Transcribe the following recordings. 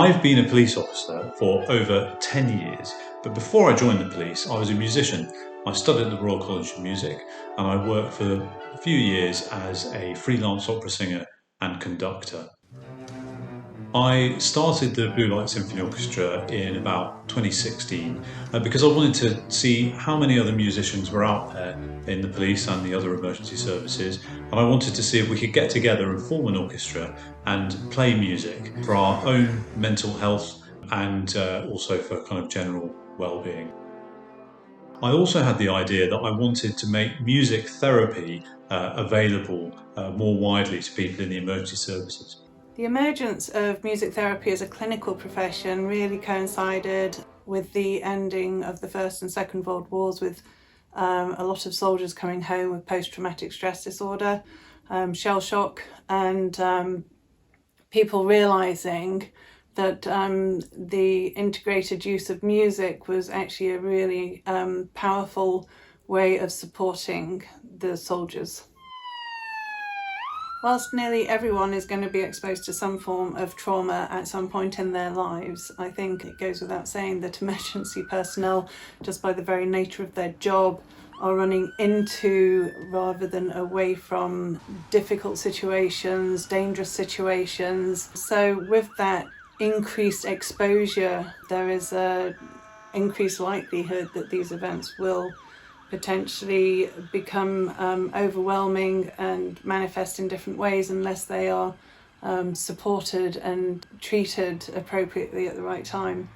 I've been a police officer for over 10 years, but before I joined the police, I was a musician. I studied at the Royal College of Music and I worked for a few years as a freelance opera singer and conductor. I started the Blue Light Symphony Orchestra in about 2016 because I wanted to see how many other musicians were out there in the police and the other emergency services, and I wanted to see if we could get together and form an orchestra and play music for our own mental health and also for kind of general well-being. I also had the idea that I wanted to make music therapy available more widely to people in the emergency services. The emergence of music therapy as a clinical profession really coincided with the ending of the First and Second World Wars, with a lot of soldiers coming home with post-traumatic stress disorder, shell shock, and people realising that the integrated use of music was actually a really powerful way of supporting the soldiers. Whilst nearly everyone is going to be exposed to some form of trauma at some point in their lives, I think it goes without saying that emergency personnel, just by the very nature of their job, are running into rather than away from difficult situations, dangerous situations. So with that increased exposure, there is an increased likelihood that these events will potentially become overwhelming and manifest in different ways unless they are supported and treated appropriately at the right time.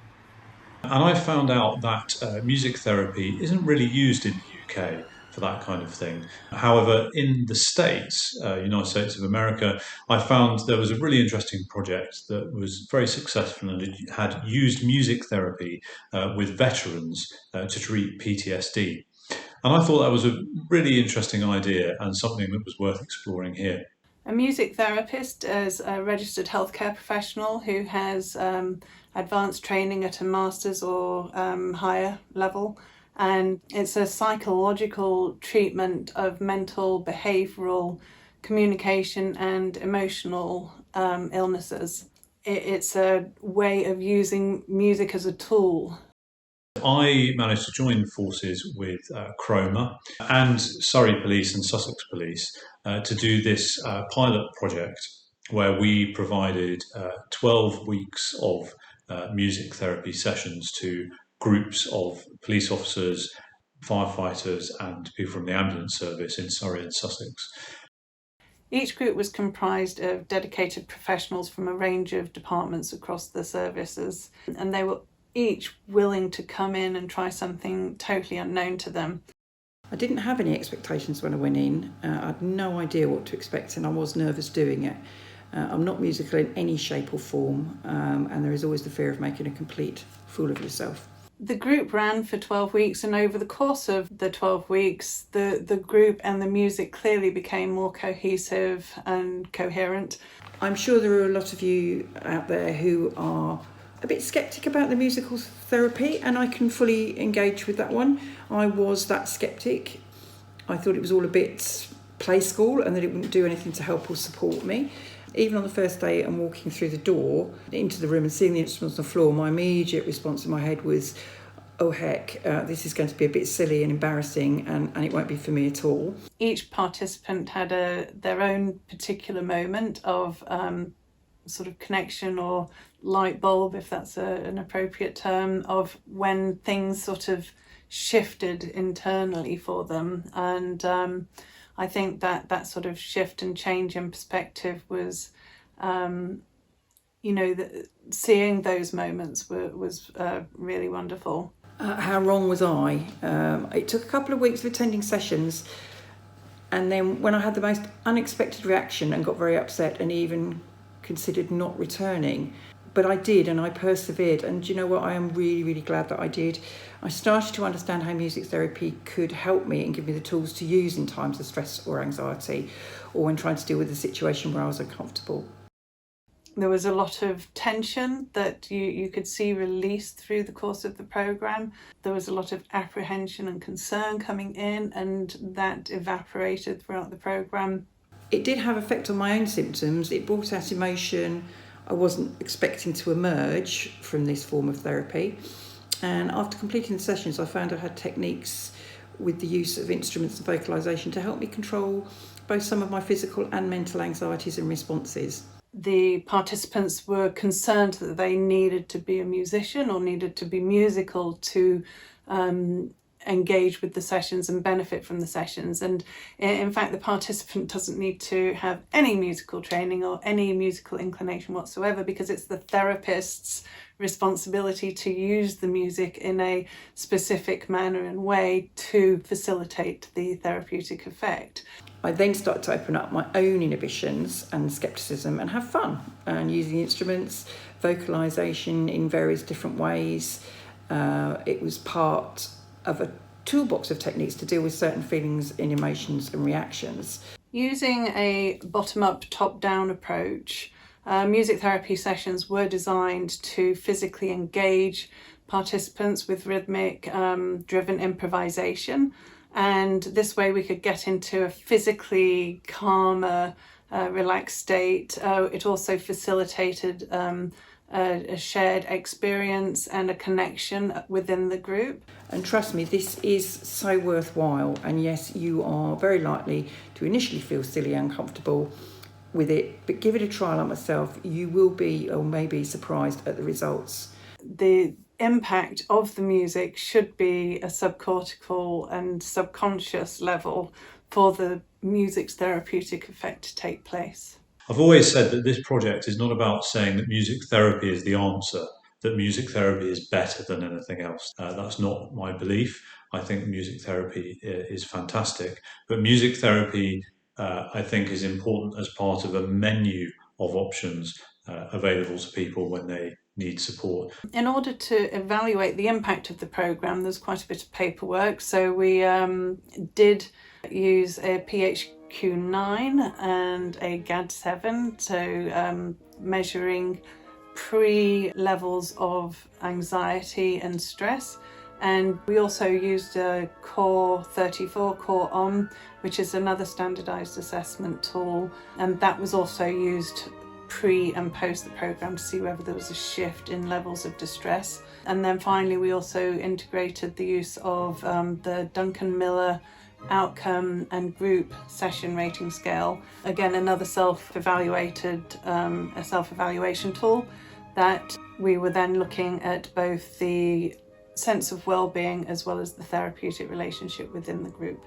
And I found out that music therapy isn't really used in the UK for that kind of thing. However, in the States, United States of America, I found there was a really interesting project that was very successful and it had used music therapy with veterans to treat PTSD. And I thought that was a really interesting idea and something that was worth exploring here. A music therapist is a registered healthcare professional who has advanced training at a master's or higher level, and it's a psychological treatment of mental, behavioural, communication and emotional illnesses. It's a way of using music as a tool. I managed to join forces with Chroma and Surrey Police and Sussex Police to do this pilot project where we provided 12 weeks of music therapy sessions to groups of police officers, firefighters and people from the ambulance service in Surrey and Sussex. Each group was comprised of dedicated professionals from a range of departments across the services, and they were each willing to come in and try something totally unknown to them. I didn't have any expectations when I went in. I had no idea what to expect and I was nervous doing it. I'm not musical in any shape or form, and there is always the fear of making a complete fool of yourself. The group ran for 12 weeks, and over the course of the 12 weeks, the group and the music clearly became more cohesive and coherent. I'm sure there are a lot of you out there who are a bit sceptic about the musical therapy, and I can fully engage with that one. I was that sceptic. I thought it was all a bit play school and that it wouldn't do anything to help or support me. Even on the first day and walking through the door into the room and seeing the instruments on the floor, my immediate response in my head was, oh heck, this is going to be a bit silly and embarrassing and it won't be for me at all. Each participant had their own particular moment of sort of connection or light bulb, if that's an appropriate term, of when things sort of shifted internally for them. And I think that sort of shift and change in perspective was, seeing those moments was really wonderful. How wrong was I? It took a couple of weeks of attending sessions, and then when I had the most unexpected reaction and got very upset and even considered not returning, but I did, and I persevered, and you know what, I am really, really glad that I did. I started to understand how music therapy could help me and give me the tools to use in times of stress or anxiety, or when trying to deal with a situation where I was uncomfortable. There was a lot of tension that you could see released through the course of the programme. There was a lot of apprehension and concern coming in, and that evaporated throughout the programme. It did have effect on my own symptoms. It brought out emotion. I wasn't expecting to emerge from this form of therapy. And after completing the sessions, I found I had techniques with the use of instruments and vocalisation to help me control both some of my physical and mental anxieties and responses. The participants were concerned that they needed to be a musician or needed to be musical to engage with the sessions and benefit from the sessions. And in fact, the participant doesn't need to have any musical training or any musical inclination whatsoever, because it's the therapist's responsibility to use the music in a specific manner and way to facilitate the therapeutic effect. I then started to open up my own inhibitions and scepticism and have fun and using instruments, vocalisation in various different ways. It was part of a toolbox of techniques to deal with certain feelings and emotions and reactions. Using a bottom-up, top-down approach, music therapy sessions were designed to physically engage participants with rhythmic driven improvisation, and this way we could get into a physically calmer, relaxed state. It also facilitated a shared experience and a connection within the group. And trust me, this is so worthwhile, and yes, you are very likely to initially feel silly and uncomfortable with it, but give it a try like myself. You will be or may be surprised at the results. The impact of the music should be a subcortical and subconscious level for the music's therapeutic effect to take place. I've always said that this project is not about saying that music therapy is the answer, that music therapy is better than anything else. That's not my belief. I think music therapy is fantastic, but music therapy I think is important as part of a menu of options available to people when they need support. In order to evaluate the impact of the programme, there's quite a bit of paperwork. So we did use a PHQ-9 and a GAD-7, so measuring pre-levels of anxiety and stress. And we also used a Core 34, Core OM, which is another standardised assessment tool. And that was also used pre and post the programme to see whether there was a shift in levels of distress. And then finally, we also integrated the use of the Duncan Miller outcome and group session rating scale. Again, another self-evaluation tool that we were then looking at both the sense of well-being as well as the therapeutic relationship within the group.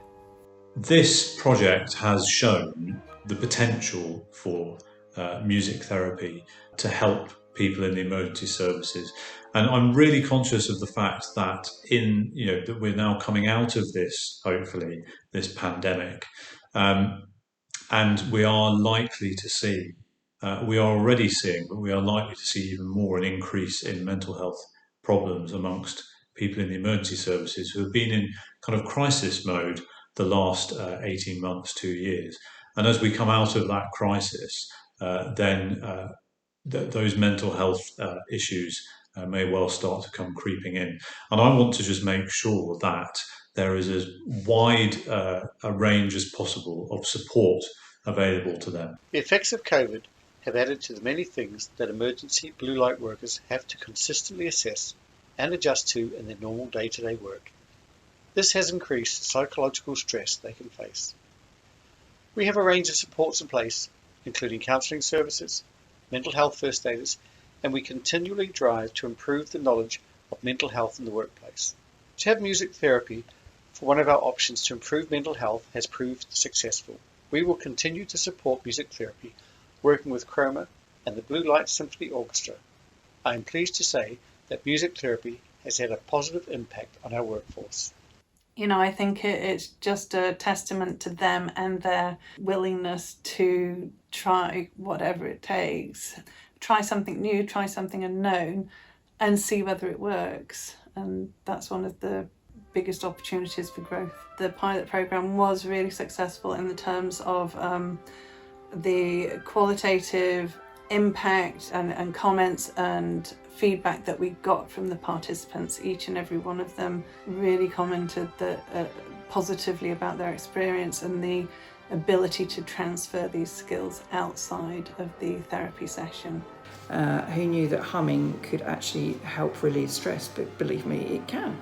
This project has shown the potential for music therapy to help people in the emergency services, and I'm really conscious of the fact that that we're now coming out of this, hopefully, this pandemic, and we are likely to see, we are already seeing, but we are likely to see even more an increase in mental health problems amongst people in the emergency services who have been in kind of crisis mode the last 18 months, 2 years. And as we come out of that crisis, then those mental health issues may well start to come creeping in. And I want to just make sure that there is as wide a range as possible of support available to them. The effects of COVID have added to the many things that emergency blue light workers have to consistently assess and adjust to in their normal day-to-day work. This has increased the psychological stress they can face. We have a range of supports in place, including counselling services, mental health first aiders, and we continually drive to improve the knowledge of mental health in the workplace. To have music therapy for one of our options to improve mental health has proved successful. We will continue to support music therapy, working with Chroma and the Blue Light Symphony Orchestra. I am pleased to say that music therapy has had a positive impact on our workforce. I think it's just a testament to them and their willingness to try whatever it takes. Try something new, try something unknown, and see whether it works. And that's one of the biggest opportunities for growth. The pilot programme was really successful in the terms of the qualitative impact and comments and feedback that we got from the participants. Each and every one of them really commented positively about their experience and the ability to transfer these skills outside of the therapy session. who knew that humming could actually help relieve stress, but believe me, it can.